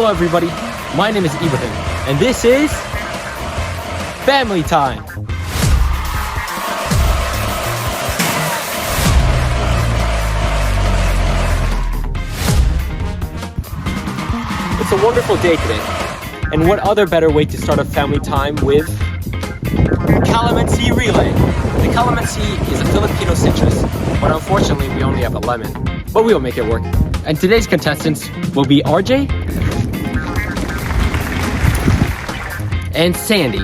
Hello everybody, my name is Ibrahim, and this is Family Time. It's a wonderful day today, and what other better way to start a family time with calamansi relay. The calamansi is a Filipino citrus, but unfortunately we only have a lemon, but we will make it work. And today's contestants will be RJ and Sandie.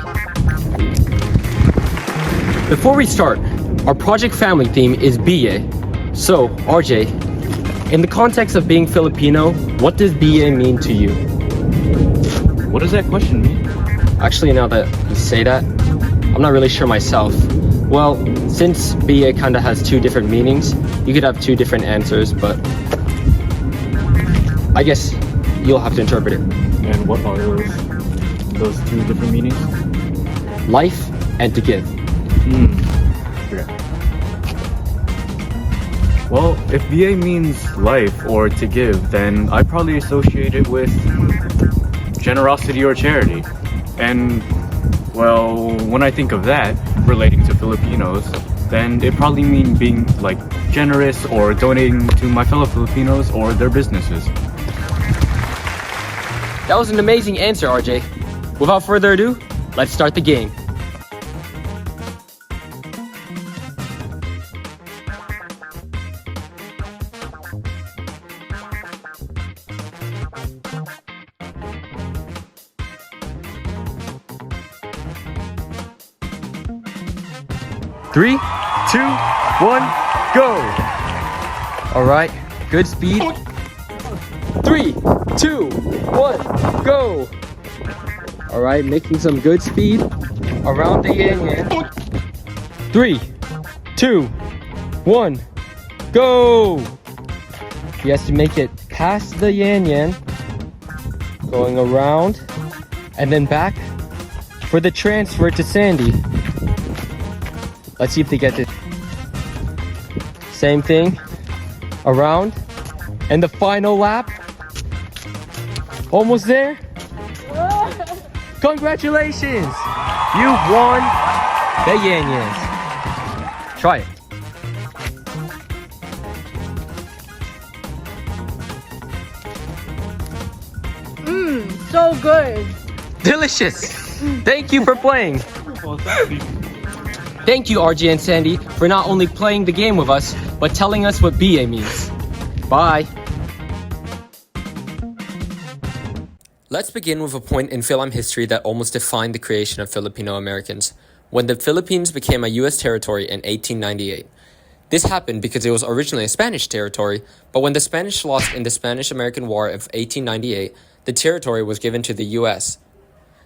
Before we start, our project family theme is BIYE. So, RJ, in the context of being Filipino, what does BIYE mean to you? What does that question mean? Actually, now that you say that, I'm not really sure myself. Well, since BIYE kind of has two different meanings, you could have two different answers, but I guess you'll have to interpret it. And what are those two different meanings? Life and to give. Yeah. Well, if BA means life or to give, then I probably associate it with generosity or charity. And, well, when I think of that, relating to Filipinos, then it probably means being, like, generous or donating to my fellow Filipinos or their businesses. That was an amazing answer, RJ. Without further ado, let's start the game. Three, two, one, go! Alright, good speed. 3, 2, 1, go! Alright, making some good speed around the yan. 3, 2, 1, go! He has to make it past the yan. Going around and then back for the transfer to Sandie. Let's see if they get it. Same thing. Around. And the final lap. Almost there. Congratulations! You won the Yan-Yans. Try it. So good. Delicious! Thank you for playing. Thank you, RJ and Sandie, for not only playing the game with us, but telling us what BA means. Bye. Let's begin with a point in film history that almost defined the creation of Filipino Americans, when the Philippines became a U.S. territory in 1898. This happened because it was originally a Spanish territory, but when the Spanish lost in the Spanish-American War of 1898, the territory was given to the U.S.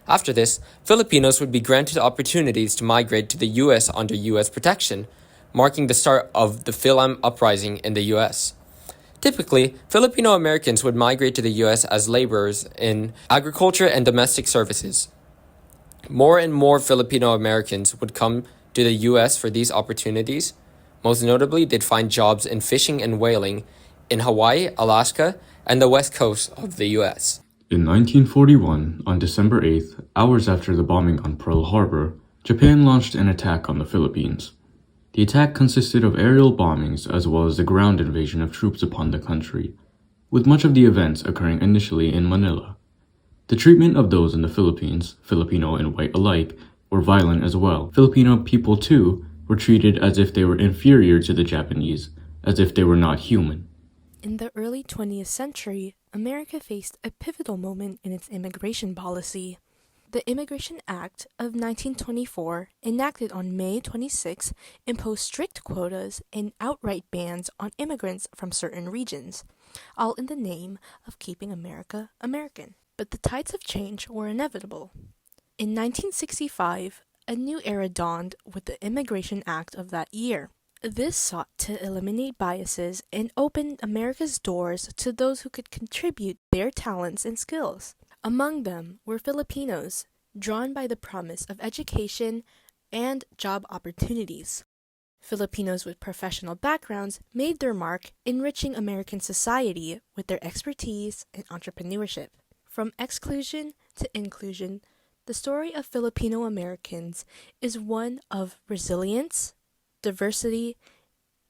After this, Filipinos would be granted opportunities to migrate to the U.S. under U.S. protection, marking the start of the Philam uprising in the U.S. Typically, Filipino Americans would migrate to the U.S. as laborers in agriculture and domestic services. More and more Filipino Americans would come to the U.S. for these opportunities. Most notably, they'd find jobs in fishing and whaling in Hawaii, Alaska, and the west coast of the U.S. In 1941, on December 8th, hours after the bombing on Pearl Harbor, Japan launched an attack on the Philippines. The attack consisted of aerial bombings as well as the ground invasion of troops upon the country, with much of the events occurring initially in Manila. The treatment of those in the Philippines, Filipino and white alike, were violent as well. Filipino people, too, were treated as if they were inferior to the Japanese, as if they were not human. In the early 20th century, America faced a pivotal moment in its immigration policy. The Immigration Act of 1924, enacted on May 26, imposed strict quotas and outright bans on immigrants from certain regions, all in the name of keeping America American. But the tides of change were inevitable. In 1965, a new era dawned with the Immigration Act of that year. This sought to eliminate biases and open America's doors to those who could contribute their talents and skills. Among them were Filipinos, drawn by the promise of education and job opportunities. Filipinos with professional backgrounds made their mark, enriching American society with their expertise and entrepreneurship. From exclusion to inclusion, the story of Filipino Americans is one of resilience, diversity,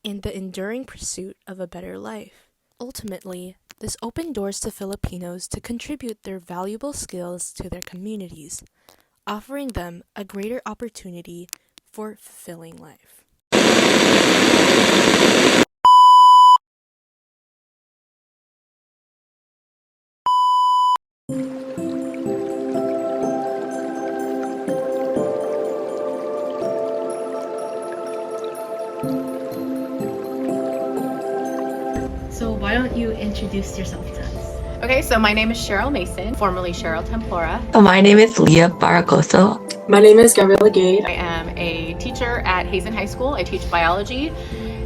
and the enduring pursuit of a better life. Ultimately, this opened doors to Filipinos to contribute their valuable skills to their communities, offering them a greater opportunity for fulfilling life. So why don't you introduce yourself to us? Okay, so my name is Sheryl Mason, formerly Cheryl Tempora. My name is Leah Barracoso. My name is Gabriella Gade. I am a teacher at Hazen High School. I teach biology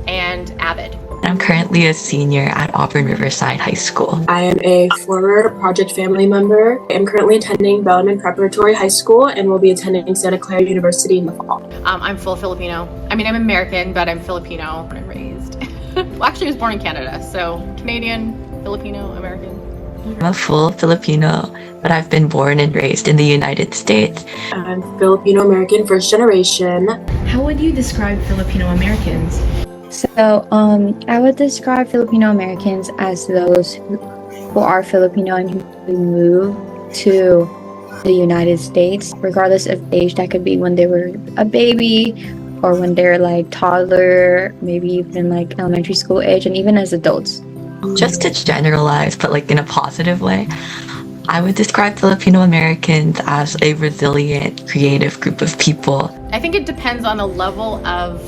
and AVID. I'm currently a senior at Auburn Riverside High School. I am a former Project family member. I am currently attending Bellarmine Preparatory High School and will be attending Santa Clara University in the fall. I'm full Filipino. I mean, I'm American, but I'm Filipino born and raised. Well, actually, I was born in Canada, so Canadian, Filipino, American. I'm a full Filipino, but I've been born and raised in the United States. I'm Filipino American first generation. How would you describe Filipino Americans? So, I would describe Filipino Americans as those who are Filipino and who move to the United States, regardless of age. That could be when they were a baby or when they're like toddler, maybe even like elementary school age, and even as adults. Just to generalize, but like in a positive way, I would describe Filipino Americans as a resilient, creative group of people. I think it depends on the level of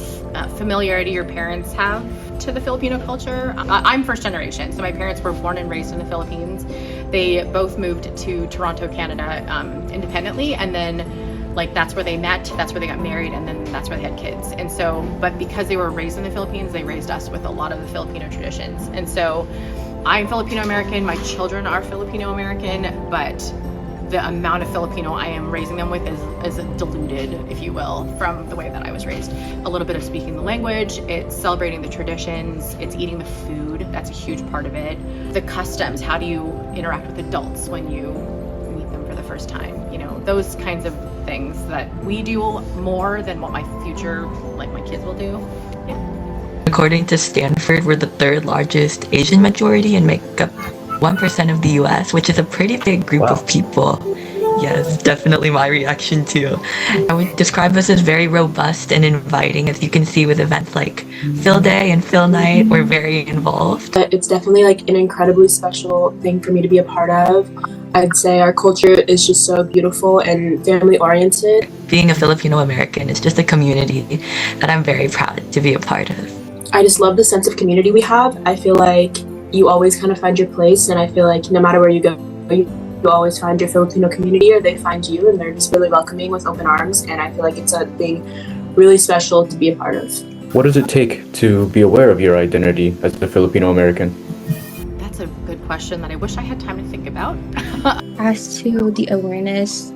familiarity your parents have to the Filipino culture. I'm first generation, so my parents were born and raised in the Philippines. They both moved to Toronto, Canada, independently, and then like that's where they met, that's where they got married, and then that's where they had kids. And so, but because they were raised in the Philippines, they raised us with a lot of the Filipino traditions. And so I'm Filipino American, my children are Filipino American, but the amount of Filipino I am raising them with is diluted, if you will, from the way that I was raised. A little bit of speaking the language, it's celebrating the traditions, it's eating the food, that's a huge part of it. The customs, how do you interact with adults when you meet them for the first time? You know, those kinds of things that we do more than what my future, like my kids will do. Yeah. According to Stanford, we're the third largest Asian majority and make up 1% of the US, which is a pretty big group of people. Yes, definitely my reaction too. I would describe us as very robust and inviting. As you can see with events like Phil Day and Phil Night, we're very involved. It's definitely like an incredibly special thing for me to be a part of. I'd say our culture is just so beautiful and family oriented. Being a Filipino American is just a community that I'm very proud to be a part of. I just love the sense of community we have. I feel like you always kind of find your place, and I feel like no matter where you go, you always find your Filipino community, or they find you, and they're just really welcoming with open arms. And I feel like it's a thing really special to be a part of. What does it take to be aware of your identity as a Filipino American? That's a good question that I wish I had time to think about. As to the awareness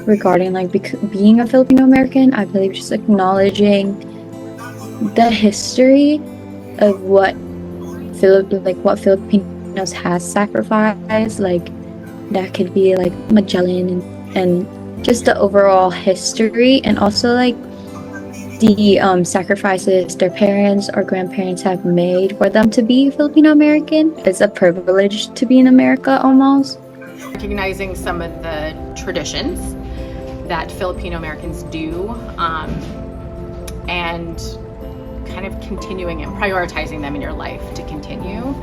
regarding like being a Filipino American, I believe just acknowledging the history of what Filipinos has sacrificed, like that could be like Magellan and just the overall history, and also like the sacrifices their parents or grandparents have made for them to be Filipino American. It's a privilege to be in America almost. Recognizing some of the traditions that Filipino Americans do, and kind of continuing and prioritizing them in your life to continue.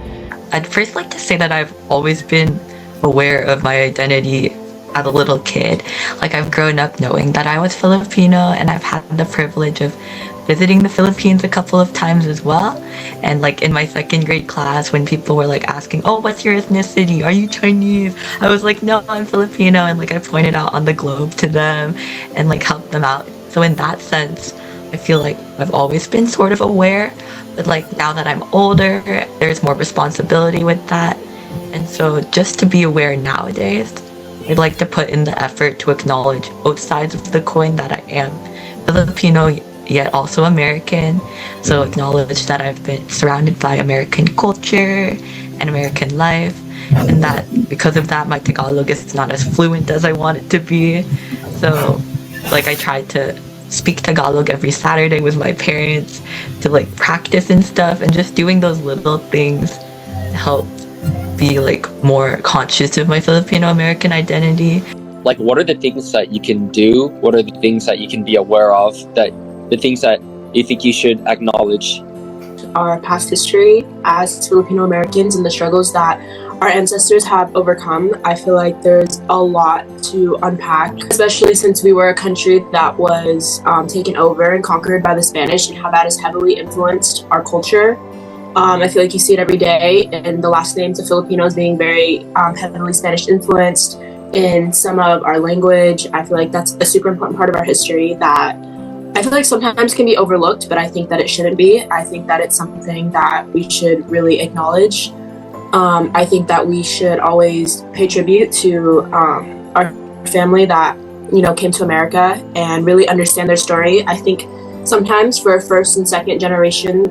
I'd first like to say that I've always been aware of my identity as a little kid. Like, I've grown up knowing that I was Filipino, and I've had the privilege of visiting the Philippines a couple of times as well. And like in my second grade class, when people were like asking, oh, what's your ethnicity? Are you Chinese? I was like, no, I'm Filipino. And like I pointed out on the globe to them and like helped them out. So in that sense, I feel like I've always been sort of aware, but like now that I'm older, there's more responsibility with that. And so just to be aware nowadays, I'd like to put in the effort to acknowledge both sides of the coin, that I am Filipino yet also American. So acknowledge that I've been surrounded by American culture and American life, and that because of that, my Tagalog is not as fluent as I want it to be. So, like, I tried to speak Tagalog every Saturday with my parents to like practice and stuff, and just doing those little things helped be like more conscious of my Filipino American identity. Like, what are the things that you can do? What are the things that you can be aware of? That the things that you think you should acknowledge? Our past history as Filipino Americans and the struggles that our ancestors have overcome. I feel like there's a lot to unpack, especially since we were a country that was taken over and conquered by the Spanish, and how that has heavily influenced our culture. I feel like you see it every day in the last names of Filipinos being very heavily Spanish influenced in some of our language. I feel like that's a super important part of our history that I feel like sometimes can be overlooked, but I think that it shouldn't be. I think that it's something that we should really acknowledge. I think that we should always pay tribute to our family that, you know, came to America and really understand their story. I think sometimes for first and second generation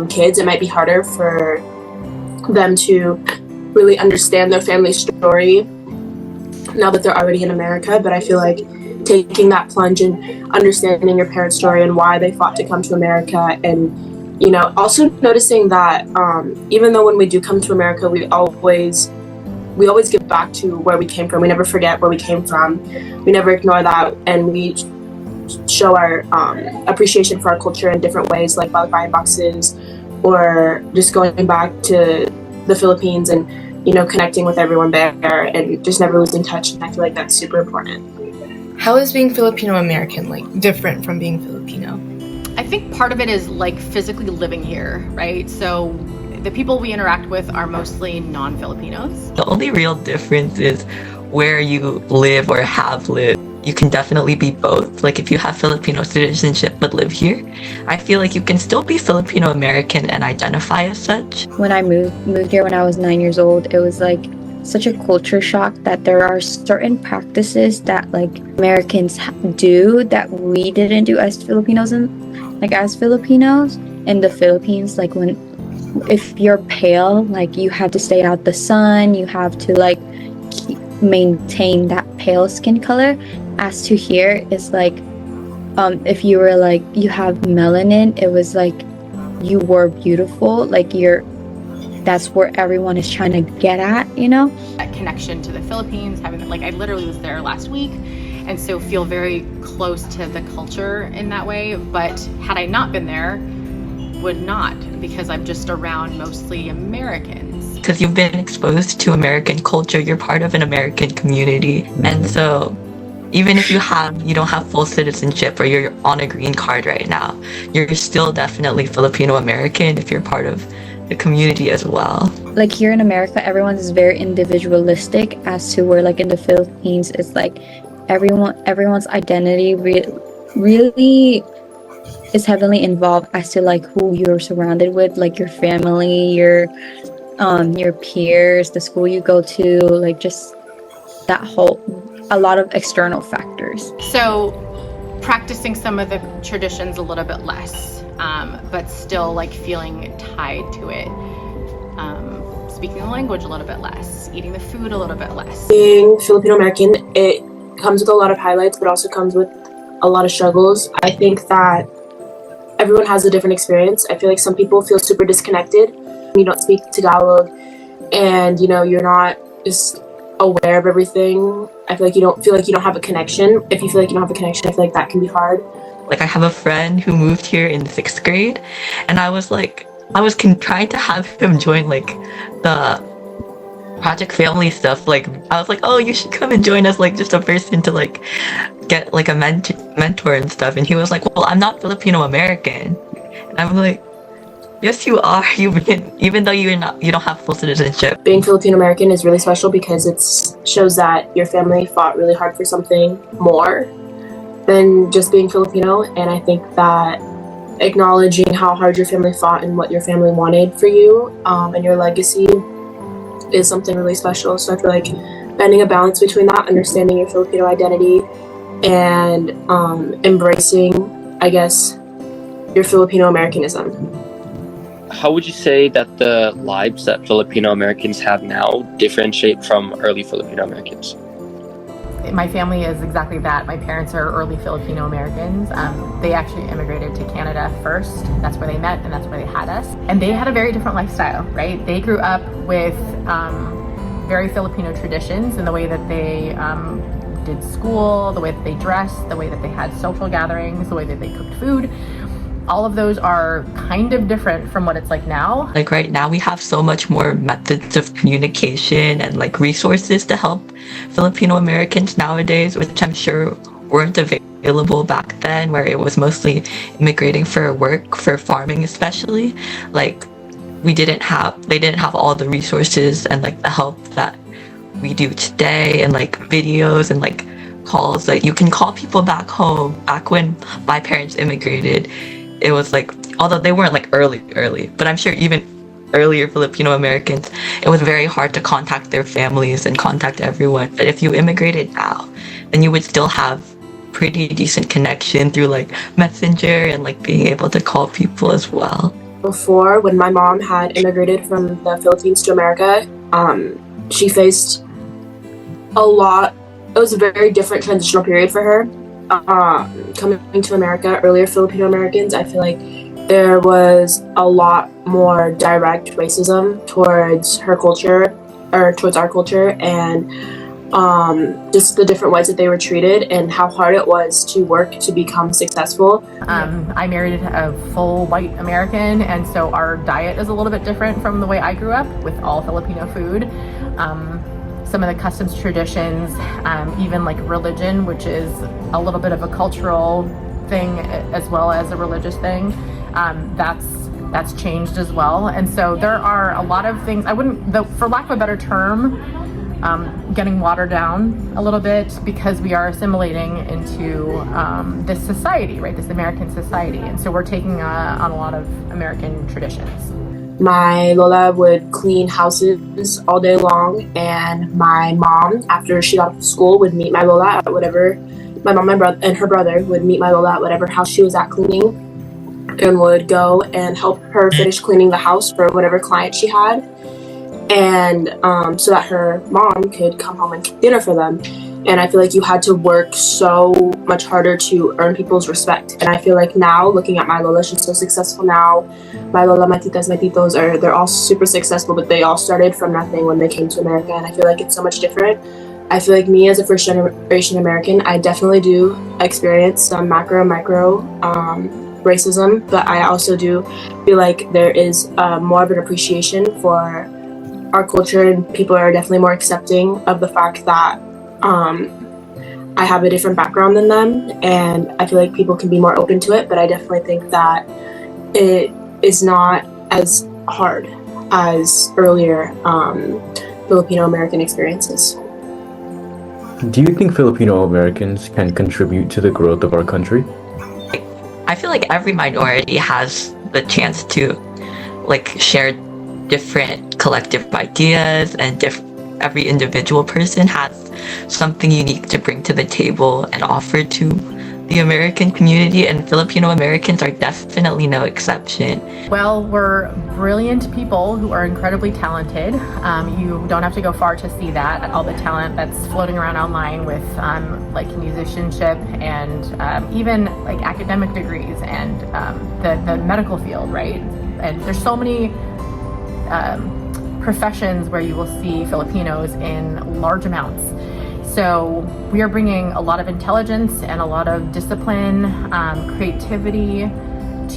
kids, it might be harder for them to really understand their family story now that they're already in America. But I feel like taking that plunge and understanding your parents' story and why they fought to come to America, and, you know, also noticing that even though when we do come to America, we always give back to where we came from. We never forget where we came from. We never ignore that, and we show our appreciation for our culture in different ways, like by buying boxes or just going back to the Philippines and, you know, connecting with everyone there and just never losing touch. And I feel like that's super important. How is being Filipino American like different from being Filipino? I think part of it is like physically living here, right? So the people we interact with are mostly non-Filipinos. The only real difference is where you live or have lived. You can definitely be both. Like, if you have Filipino citizenship but live here, I feel like you can still be Filipino American and identify as such. When I moved here when I was 9 years old, it was like such a culture shock that there are certain practices that like Americans do that we didn't do as Filipinos, and like as Filipinos in the Philippines. Like, if you're pale, like you have to stay out the sun, you have to like maintain that pale skin color. As to here, it's like if you were like you have melanin, it was like you were beautiful. Like that's where everyone is trying to get at, you know? That connection to the Philippines, having like I literally was there last week, and so feel very close to the culture in that way. But had I not been there, would not, because I'm just around mostly Americans. Because you've been exposed to American culture, you're part of an American community, and so even if you don't have full citizenship or you're on a green card right now, you're still definitely Filipino American if you're part of the community as well. Like here in America, everyone is very individualistic, as to where like in the Philippines, it's like everyone's identity really is heavily involved as to like who you're surrounded with, like your family, your peers, the school you go to, like just that whole, a lot of external factors. So practicing some of the traditions a little bit less, but still like feeling tied to it. Speaking the language a little bit less, eating the food a little bit less. Being Filipino American, it comes with a lot of highlights, but also comes with a lot of struggles. I think that everyone has a different experience. I feel like some people feel super disconnected. You don't speak Tagalog, and, you know, you're not just aware of everything. I feel like you don't have a connection. If you feel like you don't have a connection, I feel like that can be hard. Like, I have a friend who moved here in 6th grade, and I was trying to have him join like the Project Family stuff. Like, I was like, oh, you should come and join us, like just a person to like get like a mentor and stuff. And he was like, well, I'm not Filipino American. And I'm like, yes, you are. Even though you don't have full citizenship. Being Filipino American is really special because it shows that your family fought really hard for something more than just being Filipino. And I think that acknowledging how hard your family fought and what your family wanted for you, and your legacy, is something really special. So I feel like finding a balance between that, understanding your Filipino identity, and embracing, I guess, your Filipino Americanism. how would you say that the lives that Filipino Americans have now differentiate from early Filipino Americans? My family is exactly that. My parents are early Filipino Americans. They actually immigrated to Canada first. That's where they met and that's where they had us. And they had a very different lifestyle, right? They grew up with very Filipino traditions in the way that they did school, the way that they dressed, the way that they had social gatherings, the way that they cooked food. All of those are kind of different from what it's like now. Like right now we have so much more methods of communication and like resources to help Filipino Americans nowadays, which I'm sure weren't available back then, where it was mostly immigrating for work, for farming especially. Like they didn't have all the resources and like the help that we do today, and like videos and like calls. Like you can call people back home. Back when my parents immigrated, it was like, although they weren't like early, but I'm sure even earlier Filipino Americans, it was very hard to contact their families and contact everyone. But if you immigrated now, then you would still have pretty decent connection through like Messenger and like being able to call people as well. Before, when my mom had immigrated from the Philippines to America, she faced a lot. It was a very different transitional period for her. Coming to America, earlier Filipino Americans, I feel like there was a lot more direct racism towards her culture, or towards our culture, and just the different ways that they were treated and how hard it was to work to become successful. I married a full white American, and so our diet is a little bit different from the way I grew up with all Filipino food. Some of the customs, traditions, even like religion, which is a little bit of a cultural thing as well as a religious thing, that's changed as well. And so there are a lot of things, for lack of a better term, getting watered down a little bit because we are assimilating into this society, right? This American society. And so we're taking on a lot of American traditions. My Lola would clean houses all day long, and my mom, after she got off of school, would meet my Lola at whatever, my mom and her brother would meet my Lola at whatever house she was at cleaning, and would go and help her finish cleaning the house for whatever client she had, and so that her mom could come home and cook dinner for them. And I feel like you had to work so much harder to earn people's respect. And I feel like now, looking at my Lola, she's so successor now. My Lola, my titas, my titos, they're all super successful, but they all started from nothing when they came to America. And I feel like it's so much different. I feel like me as a first generation American, I definitely do experience some micro racism, but I also do feel like there is more of an appreciation for our culture, and people are definitely more accepting of the fact that I have a different background than them, and I feel like people can be more open to it, but I definitely think that it is not as hard as earlier Filipino American experiences. Do you think Filipino Americans can contribute to the growth of our country? I feel like every minority has the chance to like share different collective ideas, and every individual person has something unique to bring to the table and offer to the American community, and Filipino Americans are definitely no exception. Well, we're brilliant people who are incredibly talented. You don't have to go far to see that, all the talent that's floating around online with like musicianship and even like academic degrees and the medical field, right? And there's so many professions where you will see Filipinos in large amounts. So we are bringing a lot of intelligence and a lot of discipline, creativity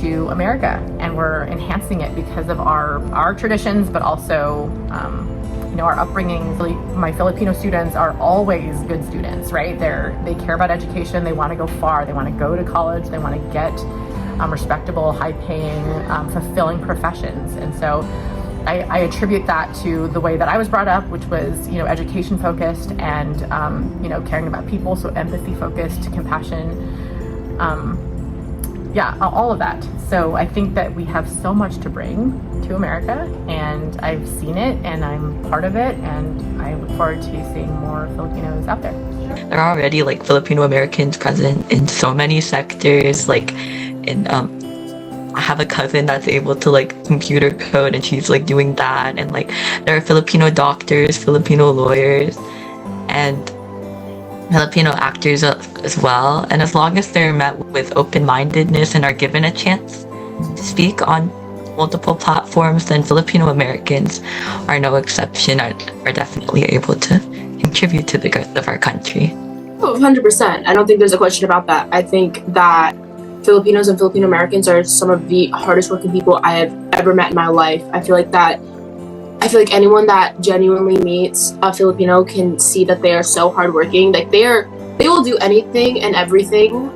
to America, and we're enhancing it because of our traditions, but also our upbringing. My Filipino students are always good students, right? They care about education. They want to go far. They want to go to college. They want to get respectable, high-paying, fulfilling professions, and so I attribute that to the way that I was brought up, which was, education focused and, caring about people. So empathy focused, compassion, all of that. So I think that we have so much to bring to America, and I've seen it and I'm part of it, and I look forward to seeing more Filipinos out there. There are already like Filipino Americans present in so many sectors, like in I have a cousin that's able to like computer code, and she's like doing that. And like there are Filipino doctors, Filipino lawyers, and Filipino actors as well. And as long as they're met with open-mindedness and are given a chance to speak on multiple platforms, then Filipino Americans are no exception, are definitely able to contribute to the growth of our country. Oh, 100%. I don't think there's a question about that. I think that Filipinos and Filipino Americans are some of the hardest working people I have ever met in my life. I feel like anyone that genuinely meets a Filipino can see that they are so hardworking. Like they will do anything and everything.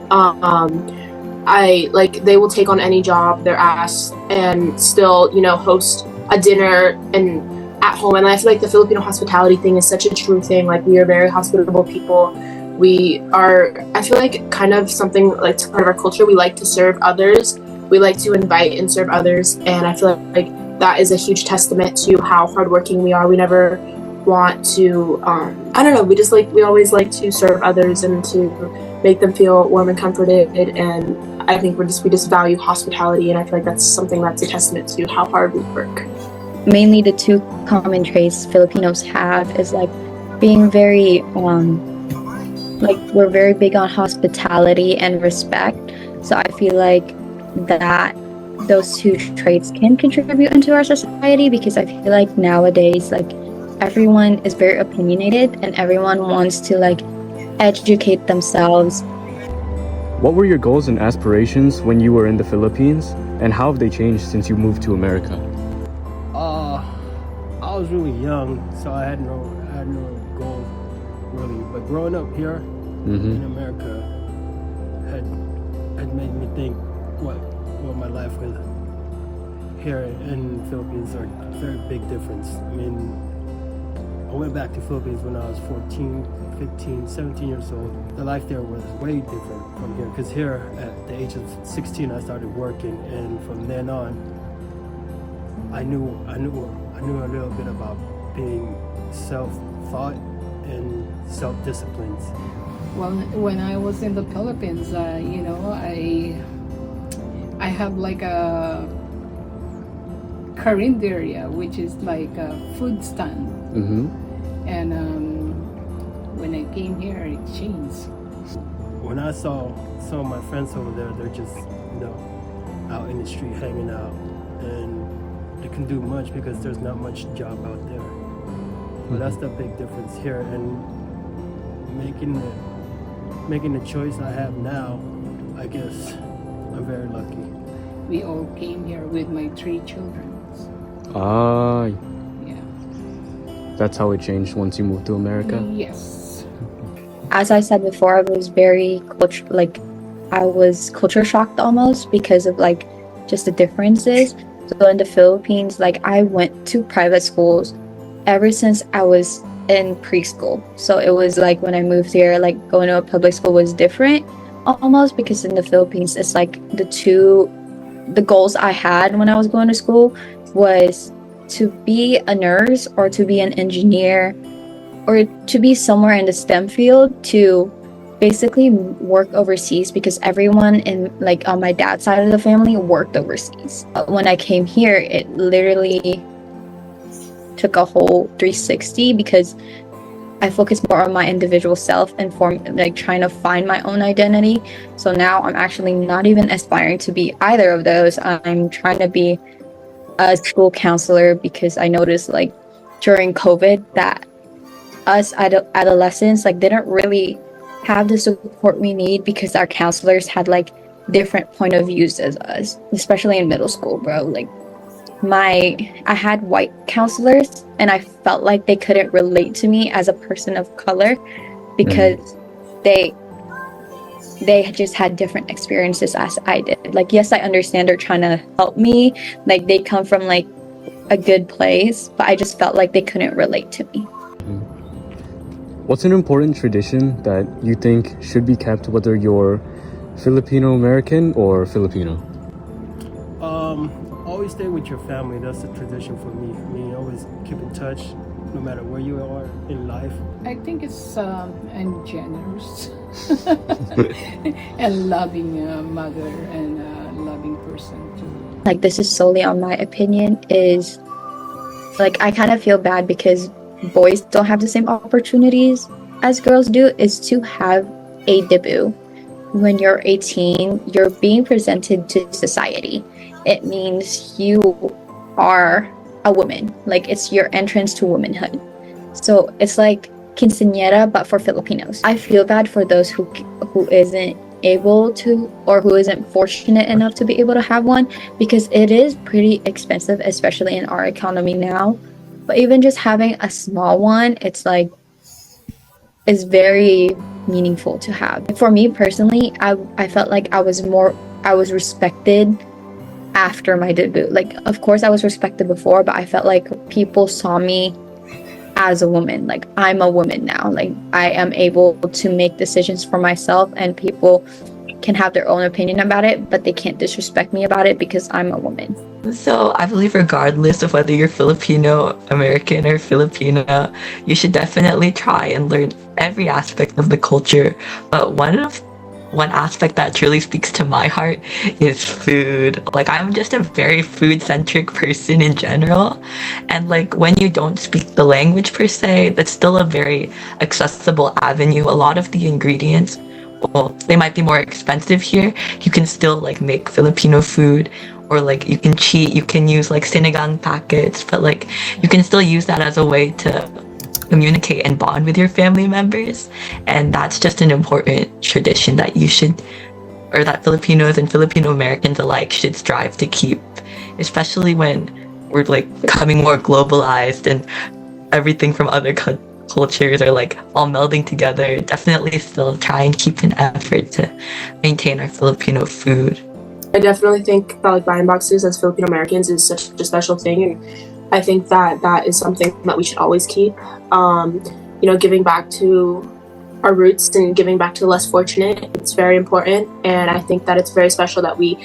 They will take on any job they're asked and still, host a dinner and at home. And I feel like the Filipino hospitality thing is such a true thing. Like we are very hospitable people. I feel like kind of something like part of our culture. We like to serve others. We like to invite and serve others. And I feel like that is a huge testament to how hardworking we are. We never want to, we always like to serve others and to make them feel warm and comforted. And I think we just value hospitality. And I feel like that's something that's a testament to how hard we work. Mainly the two common traits Filipinos have is like being very, we're very big on hospitality and respect. So I feel like that those two traits can contribute into our society, because I feel like nowadays, like everyone is very opinionated and everyone wants to like educate themselves. What were your goals and aspirations when you were in the Philippines, and how have they changed since you moved to America? I was really young, so I had no goal really. But growing up here in America had made me think what my life was here in the Philippines are a very big difference. I mean, I went back to Philippines when I was 14, 15, 17 years old. The life there was way different from here, because here at the age of 16 I started working, and from then on I knew a little bit about being self-taught and self-disciplined. Well, when I was in the Philippines, I have like a carinderia, which is like a food stand. And when I came here, it changed. When I saw some of my friends over there, they're just out in the street hanging out, and they can do much because there's not much job out there. But that's the big difference here, and making the choice I have now, I guess I'm very lucky. We all came here with my 3 children. Yeah. That's how it changed once you moved to America? Yes. As I said before, I was very culture shocked almost, because of like just the differences. So in the Philippines, like I went to private schools ever since I was in preschool. So it was like when I moved here, like going to a public school was different almost, because in the Philippines, it's like the goals I had when I was going to school was to be a nurse or to be an engineer or to be somewhere in the STEM field, to basically work overseas, because everyone in like on my dad's side of the family worked overseas. When I came here, it literally took a whole 360, because I focused more on my individual self and trying to find my own identity. So now I'm actually not even aspiring to be either of those. I'm trying to be a school counselor, because I noticed like during COVID that us adolescents like didn't really have the support we need, because our counselors had like different point of views as us, especially in middle school, bro. Like I had white counselors and I felt like they couldn't relate to me as a person of color, because they just had different experiences as I did. Like, yes, I understand they're trying to help me, like they come from like a good place, but I just felt like they couldn't relate to me. What's an important tradition that you think should be kept, whether you're Filipino American or Filipino? Always stay with your family. That's a tradition for me. I mean, always keep in touch, no matter where you are in life. I think it's and generous and loving mother and loving demanding person too. Like, this is solely on my opinion, is like, I kind of feel bad because boys don't have the same opportunities as girls do, is to have a debut. When you're 18, you're being presented to society. It means you are a woman. Like, it's your entrance to womanhood. So it's like quinceañera, but for Filipinos. I feel bad for those who isn't able to, or who isn't fortunate enough to be able to have one, because it is pretty expensive, especially in our economy now. But even just having a small one, it's like, is very meaningful to have. For me personally, I felt like I was respected after my debut. Like, of course I was respected before, but I felt like people saw me as a woman. Like, I'm a woman now. Like, I am able to make decisions for myself, and people can have their own opinion about it, but they can't disrespect me about it because I'm a woman. So I believe regardless of whether you're Filipino American or Filipina, you should definitely try and learn every aspect of the culture. But one aspect that truly speaks to my heart is food. Like, I'm just a very food-centric person in general. And like, when you don't speak the language per se, that's still a very accessible avenue. A lot of the ingredients, well, they might be more expensive here. You can still like make Filipino food, or like you can cheat, you can use like sinigang packets, but like you can still use that as a way to communicate and bond with your family members. And that's just an important tradition that you should, or that Filipinos and Filipino Americans alike should strive to keep, especially when we're like becoming more globalized and everything from other cultures are like all melding together. Definitely still try and keep an effort to maintain our Filipino food. I definitely think that like buying boxes as Filipino Americans is such a special thing, and I think that that is something that we should always keep. Giving back to our roots and giving back to the less fortunate, it's very important, and I think that it's very special that we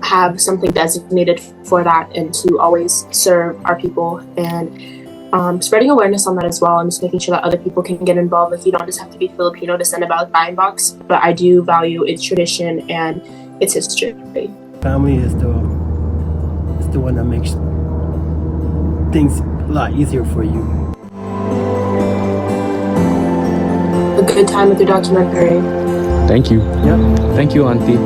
have something designated for that and to always serve our people, and spreading awareness on that as well, and just making sure that other people can get involved. Like, you don't just have to be Filipino to send a buying box, but I do value its tradition and its history. Family is the one that makes things a lot easier for you. A good time with your documentary. Thank you. Yep. Thank you, Auntie.